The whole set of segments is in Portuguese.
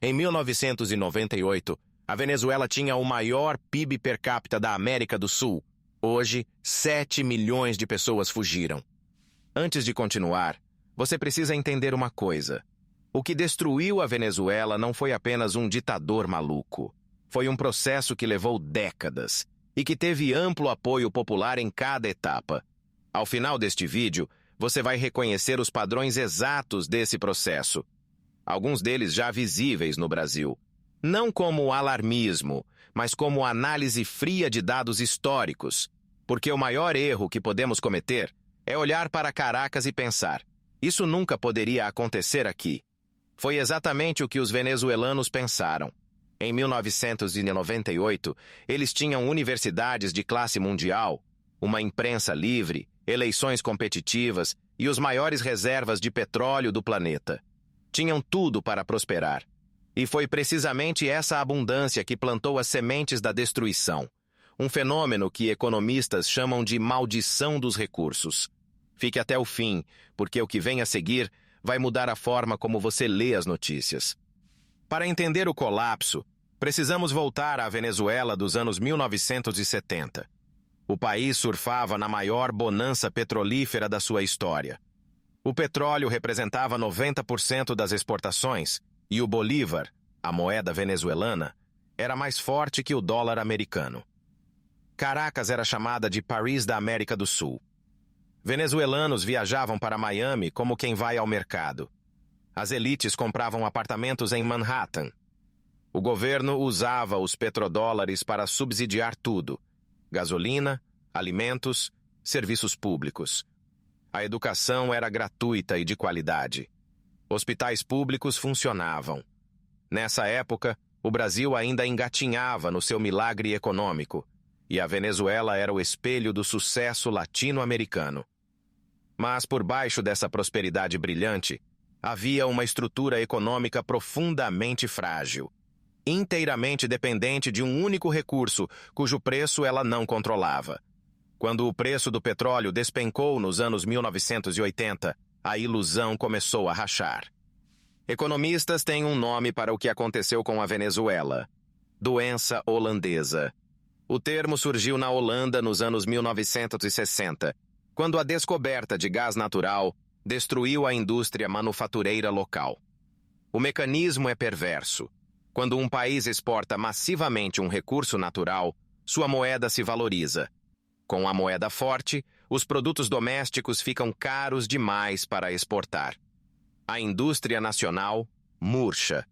Em 1998, a Venezuela tinha o maior PIB per capita da América do Sul. Hoje, 7 milhões de pessoas fugiram. Antes de continuar, você precisa entender uma coisa. O que destruiu a Venezuela não foi apenas um ditador maluco. Foi um processo que levou décadas e que teve amplo apoio popular em cada etapa. Ao final deste vídeo, você vai reconhecer os padrões exatos desse processo. Alguns deles já visíveis no Brasil. Não como alarmismo, mas como análise fria de dados históricos. Porque o maior erro que podemos cometer é olhar para Caracas e pensar: isso nunca poderia acontecer aqui. Foi exatamente o que os venezuelanos pensaram. Em 1998, eles tinham universidades de classe mundial, uma imprensa livre, eleições competitivas e os maiores reservas de petróleo do planeta. Tinham tudo para prosperar. E foi precisamente essa abundância que plantou as sementes da destruição. Um fenômeno que economistas chamam de maldição dos recursos. Fique até o fim, porque o que vem a seguir vai mudar a forma como você lê as notícias. Para entender o colapso, precisamos voltar à Venezuela dos anos 1970. O país surfava na maior bonança petrolífera da sua história. O petróleo representava 90% das exportações e o bolívar, a moeda venezuelana, era mais forte que o dólar americano. Caracas era chamada de Paris da América do Sul. Venezuelanos viajavam para Miami como quem vai ao mercado. As elites compravam apartamentos em Manhattan. O governo usava os petrodólares para subsidiar tudo: gasolina, alimentos, serviços públicos. A educação era gratuita e de qualidade. Hospitais públicos funcionavam. Nessa época, o Brasil ainda engatinhava no seu milagre econômico, e a Venezuela era o espelho do sucesso latino-americano. Mas por baixo dessa prosperidade brilhante, havia uma estrutura econômica profundamente frágil, inteiramente dependente de um único recurso, cujo preço ela não controlava. Quando o preço do petróleo despencou nos anos 1980, a ilusão começou a rachar. Economistas têm um nome para o que aconteceu com a Venezuela: doença holandesa. O termo surgiu na Holanda nos anos 1960, quando a descoberta de gás natural destruiu a indústria manufatureira local. O mecanismo é perverso. Quando um país exporta massivamente um recurso natural, sua moeda se valoriza. Com a moeda forte, os produtos domésticos ficam caros demais para exportar. A indústria nacional murcha.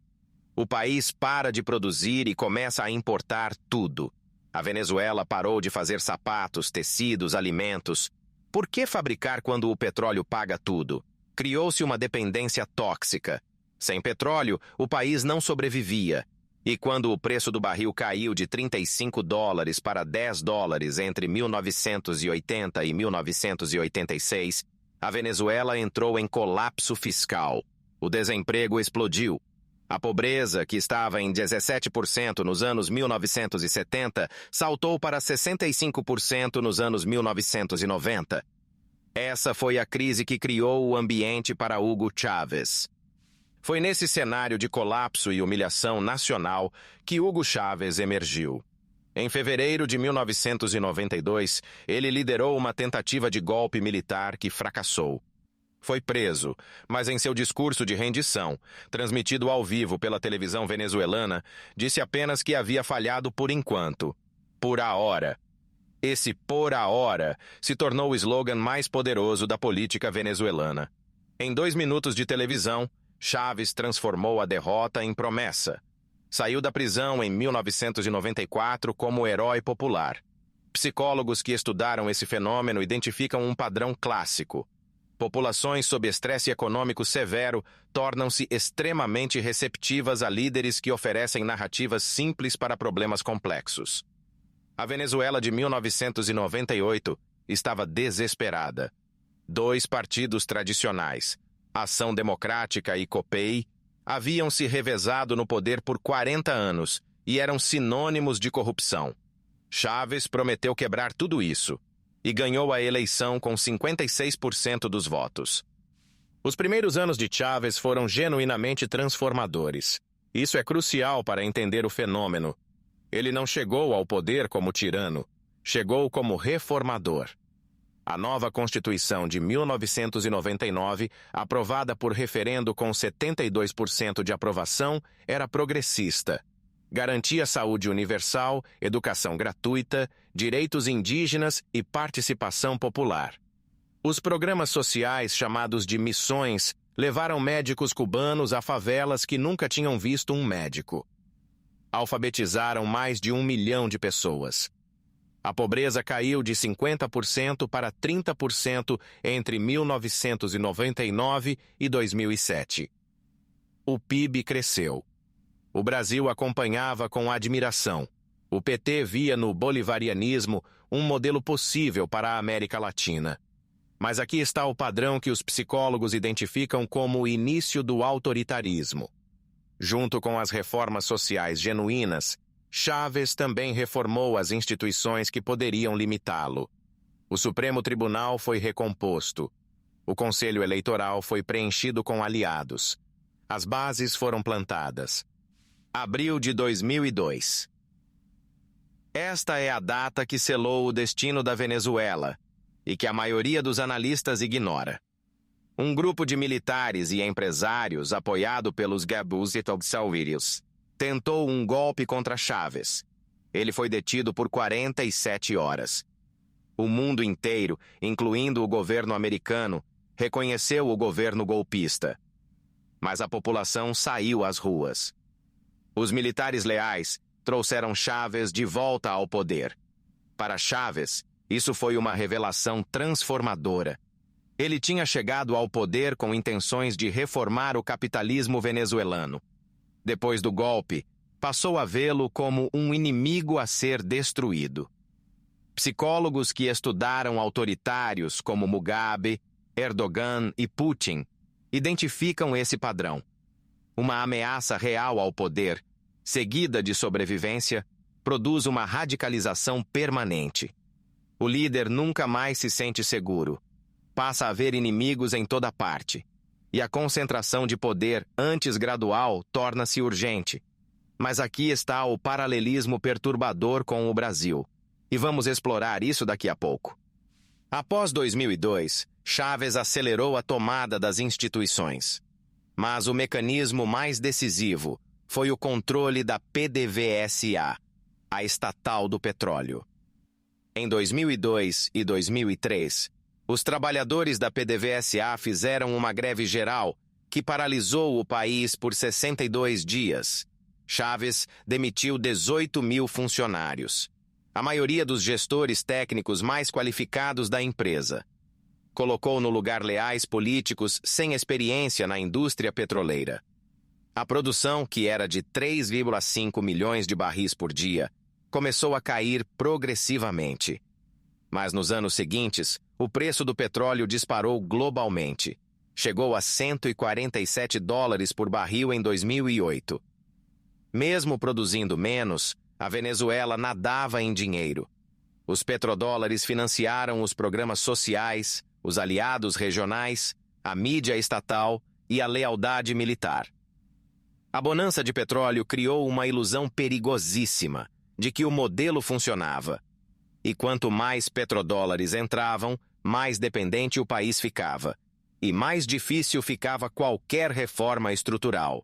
O país para de produzir e começa a importar tudo. A Venezuela parou de fazer sapatos, tecidos, alimentos. Por que fabricar quando o petróleo paga tudo? Criou-se uma dependência tóxica. Sem petróleo, o país não sobrevivia. E quando o preço do barril caiu de $35 para $10 entre 1980 e 1986, a Venezuela entrou em colapso fiscal. O desemprego explodiu. A pobreza, que estava em 17% nos anos 1970, saltou para 65% nos anos 1990. Essa foi a crise que criou o ambiente para Hugo Chávez. Foi nesse cenário de colapso e humilhação nacional que Hugo Chávez emergiu. Em fevereiro de 1992, ele liderou uma tentativa de golpe militar que fracassou. Foi preso, mas em seu discurso de rendição, transmitido ao vivo pela televisão venezuelana, disse apenas que havia falhado por enquanto, por ahora. Esse "por ahora" se tornou o slogan mais poderoso da política venezuelana. Em 2 minutos de televisão, Chávez transformou a derrota em promessa. Saiu da prisão em 1994 como herói popular. Psicólogos que estudaram esse fenômeno identificam um padrão clássico. Populações sob estresse econômico severo tornam-se extremamente receptivas a líderes que oferecem narrativas simples para problemas complexos. A Venezuela de 1998 estava desesperada. 2 partidos tradicionais, Ação Democrática e COPEI, haviam se revezado no poder por 40 anos e eram sinônimos de corrupção. Chávez prometeu quebrar tudo isso e ganhou a eleição com 56% dos votos. Os primeiros anos de Chávez foram genuinamente transformadores. Isso é crucial para entender o fenômeno. Ele não chegou ao poder como tirano, chegou como reformador. A nova Constituição de 1999, aprovada por referendo com 72% de aprovação, era progressista. Garantia saúde universal, educação gratuita, direitos indígenas e participação popular. Os programas sociais, chamados de missões, levaram médicos cubanos a favelas que nunca tinham visto um médico. Alfabetizaram mais de 1 milhão de pessoas. A pobreza caiu de 50% para 30% entre 1999 e 2007. O PIB cresceu. O Brasil acompanhava com admiração. O PT via no bolivarianismo um modelo possível para a América Latina. Mas aqui está o padrão que os psicólogos identificam como o início do autoritarismo. Junto com as reformas sociais genuínas, Chávez também reformou as instituições que poderiam limitá-lo. O Supremo Tribunal foi recomposto. O Conselho Eleitoral foi preenchido com aliados. As bases foram plantadas. Abril de 2002. Esta é a data que selou o destino da Venezuela e que a maioria dos analistas ignora. Um grupo de militares e empresários, apoiado pelos Gabus e Salvírios, tentou um golpe contra Chávez. Ele foi detido por 47 horas. O mundo inteiro, incluindo o governo americano, reconheceu o governo golpista. Mas a população saiu às ruas. Os militares leais trouxeram Chávez de volta ao poder. Para Chávez, isso foi uma revelação transformadora. Ele tinha chegado ao poder com intenções de reformar o capitalismo venezuelano. Depois do golpe, passou a vê-lo como um inimigo a ser destruído. Psicólogos que estudaram autoritários como Mugabe, Erdogan e Putin identificam esse padrão. Uma ameaça real ao poder, seguida de sobrevivência, produz uma radicalização permanente. O líder nunca mais se sente seguro. Passa a haver inimigos em toda parte. E a concentração de poder, antes gradual, torna-se urgente. Mas aqui está o paralelismo perturbador com o Brasil. E vamos explorar isso daqui a pouco. Após 2002, Chávez acelerou a tomada das instituições. Mas o mecanismo mais decisivo foi o controle da PDVSA, a estatal do petróleo. Em 2002 e 2003, os trabalhadores da PDVSA fizeram uma greve geral que paralisou o país por 62 dias. Chávez demitiu 18 mil funcionários, a maioria dos gestores técnicos mais qualificados da empresa. Colocou no lugar leais políticos sem experiência na indústria petroleira. A produção, que era de 3,5 milhões de barris por dia, começou a cair progressivamente. Mas nos anos seguintes, o preço do petróleo disparou globalmente. Chegou a $147 por barril em 2008. Mesmo produzindo menos, a Venezuela nadava em dinheiro. Os petrodólares financiaram os programas sociais, os aliados regionais, a mídia estatal e a lealdade militar. A bonança de petróleo criou uma ilusão perigosíssima de que o modelo funcionava. E quanto mais petrodólares entravam, mais dependente o país ficava. E mais difícil ficava qualquer reforma estrutural.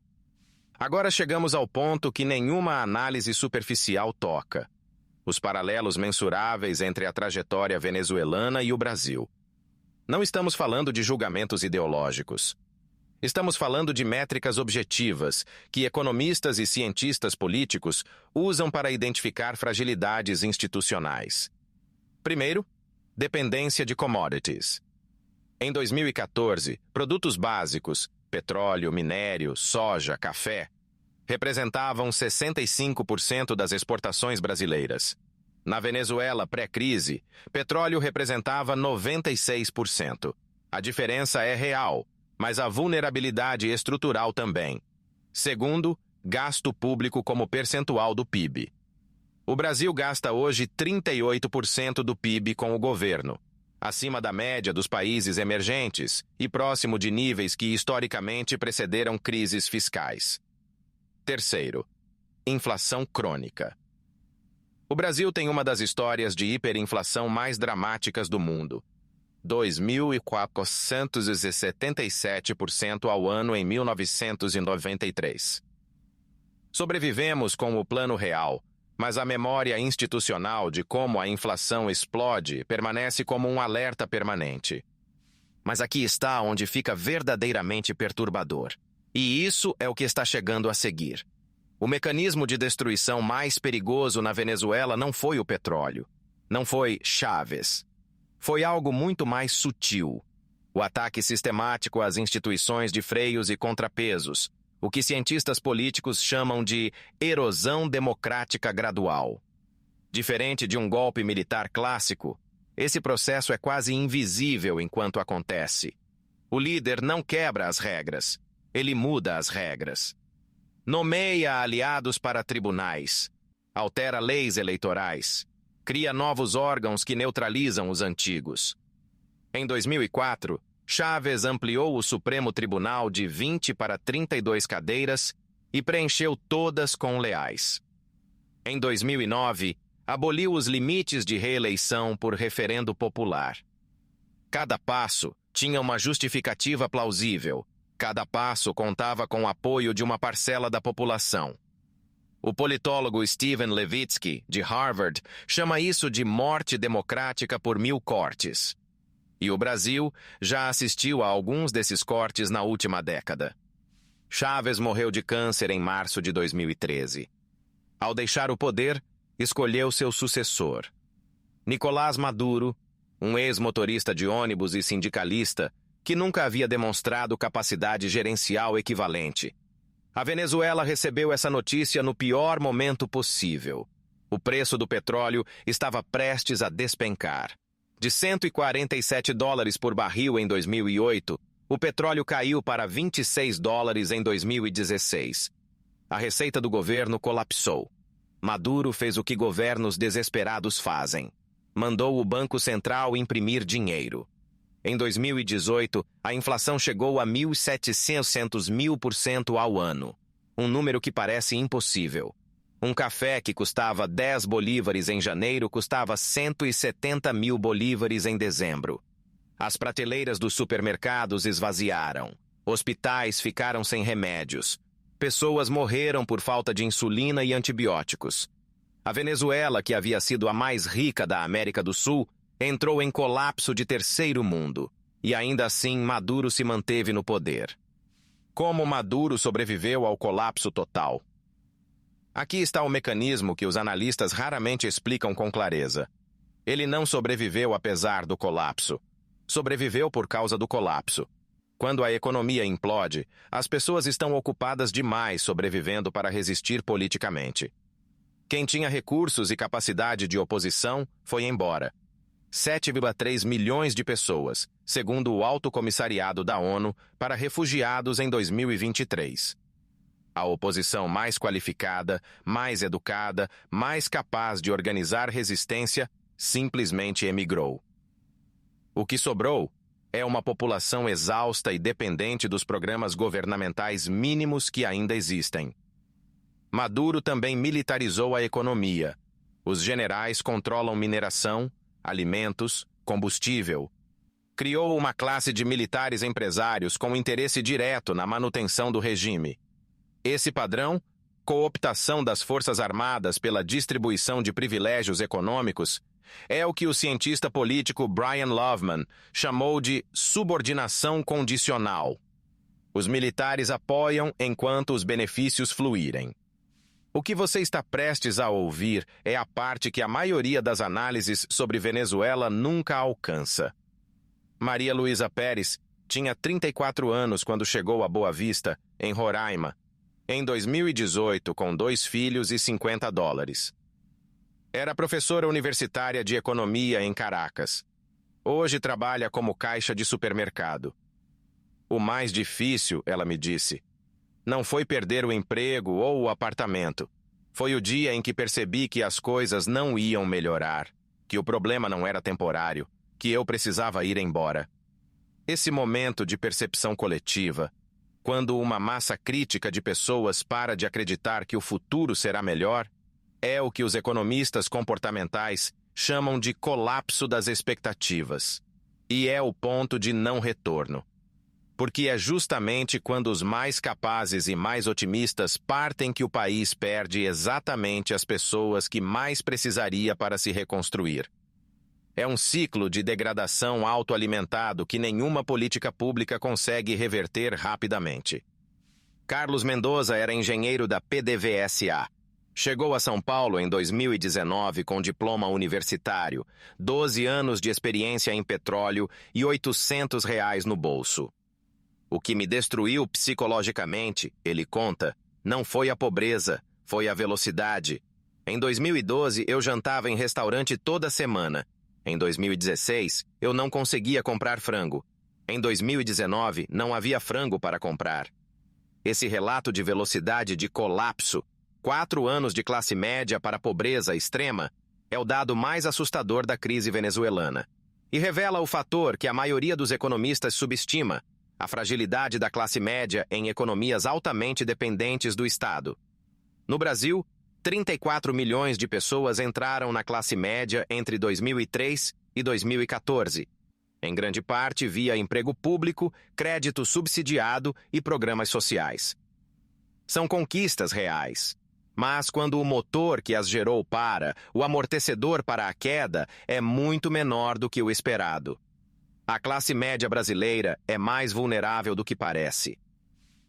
Agora chegamos ao ponto que nenhuma análise superficial toca. Os paralelos mensuráveis entre a trajetória venezuelana e o Brasil. Não estamos falando de julgamentos ideológicos. Estamos falando de métricas objetivas que economistas e cientistas políticos usam para identificar fragilidades institucionais. Primeiro, dependência de commodities. Em 2014, produtos básicos, petróleo, minério, soja, café, representavam 65% das exportações brasileiras. Na Venezuela pré-crise, petróleo representava 96%. A diferença é real, mas a vulnerabilidade estrutural também. Segundo, gasto público como percentual do PIB. O Brasil gasta hoje 38% do PIB com o governo, acima da média dos países emergentes e próximo de níveis que historicamente precederam crises fiscais. Terceiro, inflação crônica. O Brasil tem uma das histórias de hiperinflação mais dramáticas do mundo. 2.477% ao ano em 1993. Sobrevivemos com o Plano Real, mas a memória institucional de como a inflação explode permanece como um alerta permanente. Mas aqui está onde fica verdadeiramente perturbador. E isso é o que está chegando a seguir. O mecanismo de destruição mais perigoso na Venezuela não foi o petróleo. Não foi Chávez. Foi algo muito mais sutil. O ataque sistemático às instituições de freios e contrapesos, o que cientistas políticos chamam de erosão democrática gradual. Diferente de um golpe militar clássico, esse processo é quase invisível enquanto acontece. O líder não quebra as regras, ele muda as regras. Nomeia aliados para tribunais, altera leis eleitorais, cria novos órgãos que neutralizam os antigos. Em 2004, Chávez ampliou o Supremo Tribunal de 20 para 32 cadeiras e preencheu todas com leais. Em 2009, aboliu os limites de reeleição por referendo popular. Cada passo tinha uma justificativa plausível. Cada passo contava com o apoio de uma parcela da população. O politólogo Steven Levitsky, de Harvard, chama isso de morte democrática por 1000 cortes. E o Brasil já assistiu a alguns desses cortes na última década. Chávez morreu de câncer em março de 2013. Ao deixar o poder, escolheu seu sucessor. Nicolás Maduro, um ex-motorista de ônibus e sindicalista, que nunca havia demonstrado capacidade gerencial equivalente. A Venezuela recebeu essa notícia no pior momento possível. O preço do petróleo estava prestes a despencar. De $147 por barril em 2008, o petróleo caiu para $26 em 2016. A receita do governo colapsou. Maduro fez o que governos desesperados fazem. Mandou o Banco Central imprimir dinheiro. Em 2018, a inflação chegou a 1.700.000% ao ano. Um número que parece impossível. Um café que custava 10 bolívares em janeiro custava 170.000 bolívares em dezembro. As prateleiras dos supermercados esvaziaram. Hospitais ficaram sem remédios. Pessoas morreram por falta de insulina e antibióticos. A Venezuela, que havia sido a mais rica da América do Sul, entrou em colapso de terceiro mundo, e ainda assim Maduro se manteve no poder. Como Maduro sobreviveu ao colapso total? Aqui está o mecanismo que os analistas raramente explicam com clareza. Ele não sobreviveu apesar do colapso. Sobreviveu por causa do colapso. Quando a economia implode, as pessoas estão ocupadas demais sobrevivendo para resistir politicamente. Quem tinha recursos e capacidade de oposição foi embora. 7,3 milhões de pessoas, segundo o Alto Comissariado da ONU para Refugiados em 2023. A oposição mais qualificada, mais educada, mais capaz de organizar resistência, simplesmente emigrou. O que sobrou é uma população exausta e dependente dos programas governamentais mínimos que ainda existem. Maduro também militarizou a economia. Os generais controlam mineração, alimentos, combustível. Criou uma classe de militares empresários com interesse direto na manutenção do regime. Esse padrão, cooptação das Forças Armadas pela distribuição de privilégios econômicos, é o que o cientista político Brian Loveman chamou de subordinação condicional. Os militares apoiam enquanto os benefícios fluírem. O que você está prestes a ouvir é a parte que a maioria das análises sobre Venezuela nunca alcança. Maria Luísa Pérez tinha 34 anos quando chegou a Boa Vista, em Roraima, em 2018, com 2 filhos e $50. Era professora universitária de economia em Caracas. Hoje trabalha como caixa de supermercado. O mais difícil, ela me disse, não foi perder o emprego ou o apartamento. Foi o dia em que percebi que as coisas não iam melhorar, que o problema não era temporário, que eu precisava ir embora. Esse momento de percepção coletiva, quando uma massa crítica de pessoas para de acreditar que o futuro será melhor, é o que os economistas comportamentais chamam de colapso das expectativas. E é o ponto de não retorno. Porque é justamente quando os mais capazes e mais otimistas partem que o país perde exatamente as pessoas que mais precisaria para se reconstruir. É um ciclo de degradação autoalimentado que nenhuma política pública consegue reverter rapidamente. Carlos Mendoza era engenheiro da PDVSA. Chegou a São Paulo em 2019 com diploma universitário, 12 anos de experiência em petróleo e R$ 800 no bolso. O que me destruiu psicologicamente, ele conta, não foi a pobreza, foi a velocidade. Em 2012, eu jantava em restaurante toda semana. Em 2016, eu não conseguia comprar frango. Em 2019, não havia frango para comprar. Esse relato de velocidade de colapso, 4 anos de classe média para pobreza extrema, é o dado mais assustador da crise venezuelana. E revela o fator que a maioria dos economistas subestima, a fragilidade da classe média em economias altamente dependentes do Estado. No Brasil, 34 milhões de pessoas entraram na classe média entre 2003 e 2014, em grande parte via emprego público, crédito subsidiado e programas sociais. São conquistas reais. Mas quando o motor que as gerou para, o amortecedor para a queda é muito menor do que o esperado. A classe média brasileira é mais vulnerável do que parece.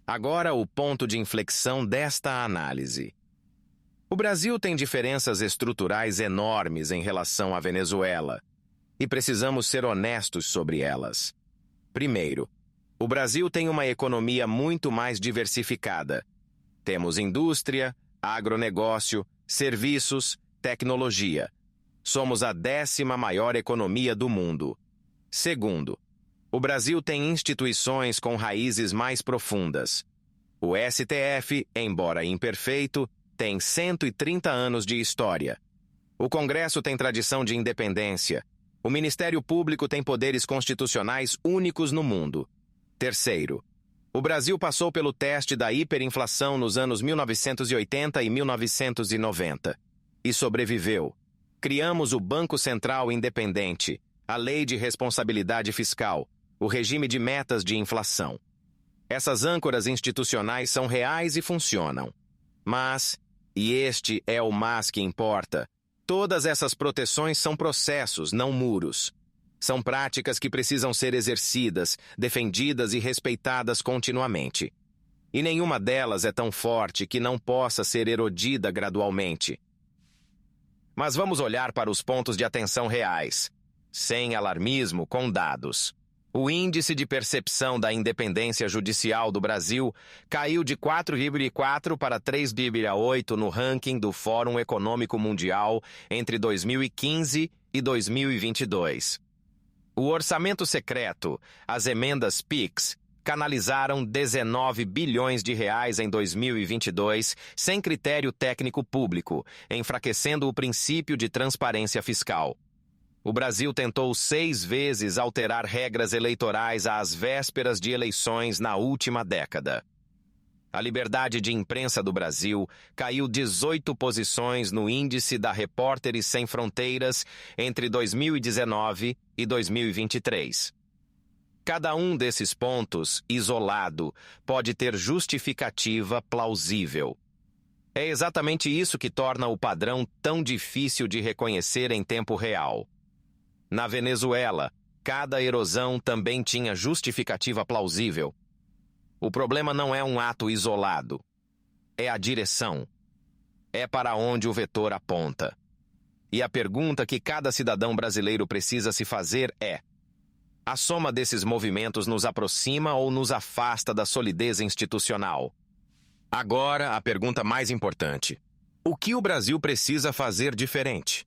Agora, o ponto de inflexão desta análise. O Brasil tem diferenças estruturais enormes em relação à Venezuela, e precisamos ser honestos sobre elas. Primeiro, o Brasil tem uma economia muito mais diversificada. Temos indústria, agronegócio, serviços, tecnologia. Somos a 10ª maior economia do mundo. Segundo, o Brasil tem instituições com raízes mais profundas. O STF, embora imperfeito, tem 130 anos de história. O Congresso tem tradição de independência. O Ministério Público tem poderes constitucionais únicos no mundo. Terceiro, o Brasil passou pelo teste da hiperinflação nos anos 1980 e 1990 e sobreviveu. Criamos o Banco Central Independente, a Lei de Responsabilidade Fiscal, o regime de metas de inflação. Essas âncoras institucionais são reais e funcionam. Mas, e este é o mas que importa, todas essas proteções são processos, não muros. São práticas que precisam ser exercidas, defendidas e respeitadas continuamente. E nenhuma delas é tão forte que não possa ser erodida gradualmente. Mas vamos olhar para os pontos de atenção reais, sem alarmismo, com dados. O índice de percepção da independência judicial do Brasil caiu de 4,4 para 3,8 no ranking do Fórum Econômico Mundial entre 2015 e 2022. O orçamento secreto, as emendas PIX, canalizaram 19 bilhões de reais em 2022 sem critério técnico público, enfraquecendo o princípio de transparência fiscal. O Brasil tentou 6 vezes alterar regras eleitorais às vésperas de eleições na última década. A liberdade de imprensa do Brasil caiu 18 posições no índice da Repórteres Sem Fronteiras entre 2019 e 2023. Cada um desses pontos, isolado, pode ter justificativa plausível. É exatamente isso que torna o padrão tão difícil de reconhecer em tempo real. Na Venezuela, cada erosão também tinha justificativa plausível. O problema não é um ato isolado. É a direção. É para onde o vetor aponta. E a pergunta que cada cidadão brasileiro precisa se fazer é: a soma desses movimentos nos aproxima ou nos afasta da solidez institucional? Agora, a pergunta mais importante. O que o Brasil precisa fazer diferente?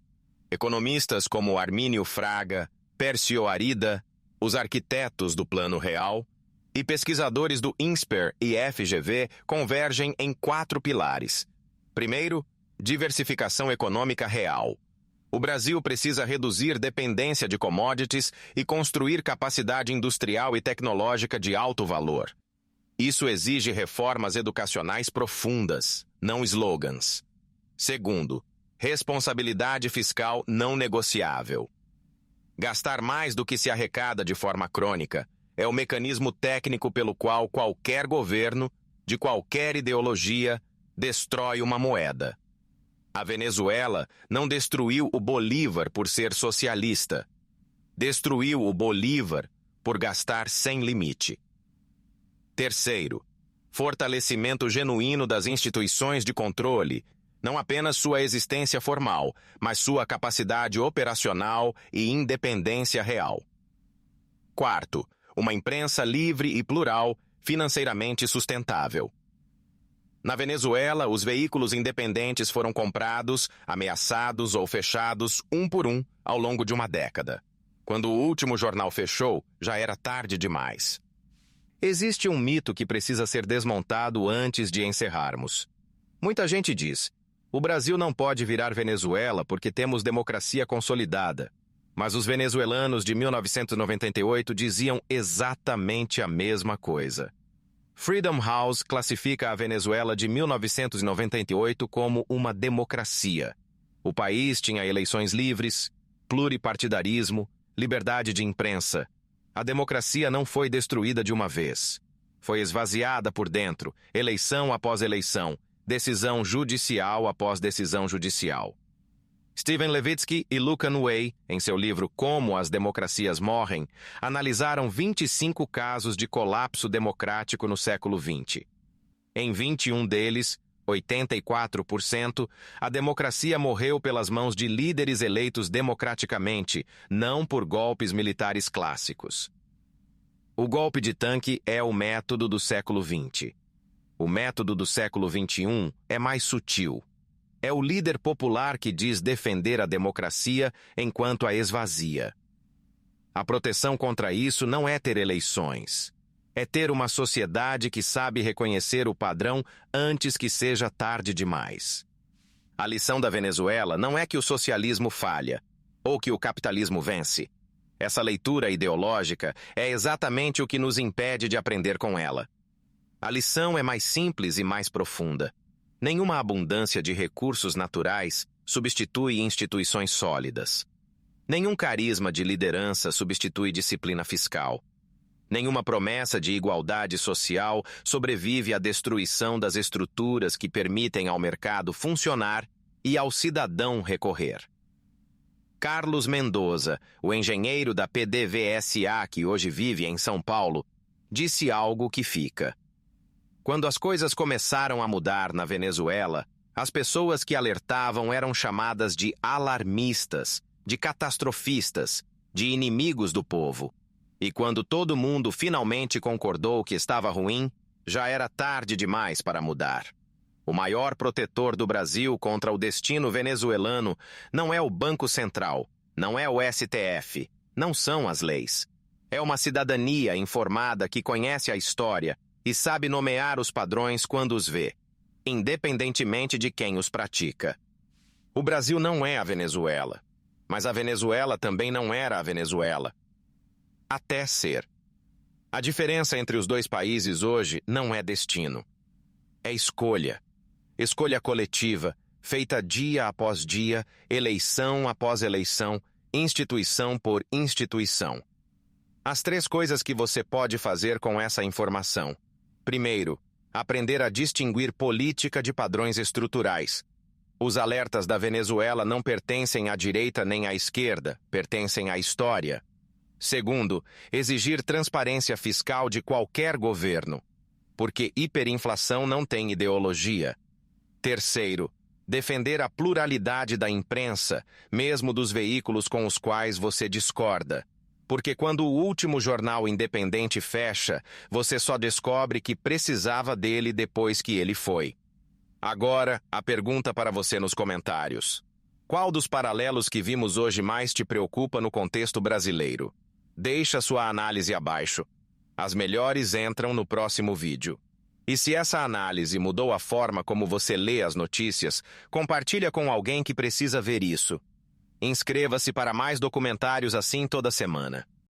Economistas como Armínio Fraga, Pércio Arida, os arquitetos do Plano Real e pesquisadores do INSPER e FGV convergem em 4 pilares. Primeiro, diversificação econômica real. O Brasil precisa reduzir dependência de commodities e construir capacidade industrial e tecnológica de alto valor. Isso exige reformas educacionais profundas, não slogans. Segundo, responsabilidade fiscal não negociável. Gastar mais do que se arrecada de forma crônica é o mecanismo técnico pelo qual qualquer governo, de qualquer ideologia, destrói uma moeda. A Venezuela não destruiu o Bolívar por ser socialista. Destruiu o Bolívar por gastar sem limite. Terceiro, fortalecimento genuíno das instituições de controle, não apenas sua existência formal, mas sua capacidade operacional e independência real. Quarto, uma imprensa livre e plural, financeiramente sustentável. Na Venezuela, os veículos independentes foram comprados, ameaçados ou fechados um por um ao longo de uma década. Quando o último jornal fechou, já era tarde demais. Existe um mito que precisa ser desmontado antes de encerrarmos. Muita gente diz: o Brasil não pode virar Venezuela porque temos democracia consolidada. Mas os venezuelanos de 1998 diziam exatamente a mesma coisa. Freedom House classifica a Venezuela de 1998 como uma democracia. O país tinha eleições livres, pluripartidarismo, liberdade de imprensa. A democracia não foi destruída de uma vez. Foi esvaziada por dentro, eleição após eleição, decisão judicial após decisão judicial. Steven Levitsky e Lucan Way, em seu livro Como as Democracias Morrem, analisaram 25 casos de colapso democrático no século XX. Em 21 deles, 84%, a democracia morreu pelas mãos de líderes eleitos democraticamente, não por golpes militares clássicos. O golpe de tanque é o método do século XX. O método do século XXI é mais sutil. É o líder popular que diz defender a democracia enquanto a esvazia. A proteção contra isso não é ter eleições. É ter uma sociedade que sabe reconhecer o padrão antes que seja tarde demais. A lição da Venezuela não é que o socialismo falha, ou que o capitalismo vence. Essa leitura ideológica é exatamente o que nos impede de aprender com ela. A lição é mais simples e mais profunda. Nenhuma abundância de recursos naturais substitui instituições sólidas. Nenhum carisma de liderança substitui disciplina fiscal. Nenhuma promessa de igualdade social sobrevive à destruição das estruturas que permitem ao mercado funcionar e ao cidadão recorrer. Carlos Mendoza, o engenheiro da PDVSA que hoje vive em São Paulo, disse algo que fica. Quando as coisas começaram a mudar na Venezuela, as pessoas que alertavam eram chamadas de alarmistas, de catastrofistas, de inimigos do povo. E quando todo mundo finalmente concordou que estava ruim, já era tarde demais para mudar. O maior protetor do Brasil contra o destino venezuelano não é o Banco Central, não é o STF, não são as leis. É uma cidadania informada que conhece a história e sabe nomear os padrões quando os vê, independentemente de quem os pratica. O Brasil não é a Venezuela, mas a Venezuela também não era a Venezuela. Até ser. A diferença entre os dois países hoje não é destino. É escolha. Escolha coletiva, feita dia após dia, eleição após eleição, instituição por instituição. As 3 coisas que você pode fazer com essa informação. Primeiro, aprender a distinguir política de padrões estruturais. Os alertas da Venezuela não pertencem à direita nem à esquerda, pertencem à história. Segundo, exigir transparência fiscal de qualquer governo, porque hiperinflação não tem ideologia. Terceiro, defender a pluralidade da imprensa, mesmo dos veículos com os quais você discorda. Porque quando o último jornal independente fecha, você só descobre que precisava dele depois que ele foi. Agora, a pergunta para você nos comentários. Qual dos paralelos que vimos hoje mais te preocupa no contexto brasileiro? Deixa sua análise abaixo. As melhores entram no próximo vídeo. E se essa análise mudou a forma como você lê as notícias, compartilha com alguém que precisa ver isso. Inscreva-se para mais documentários assim toda semana.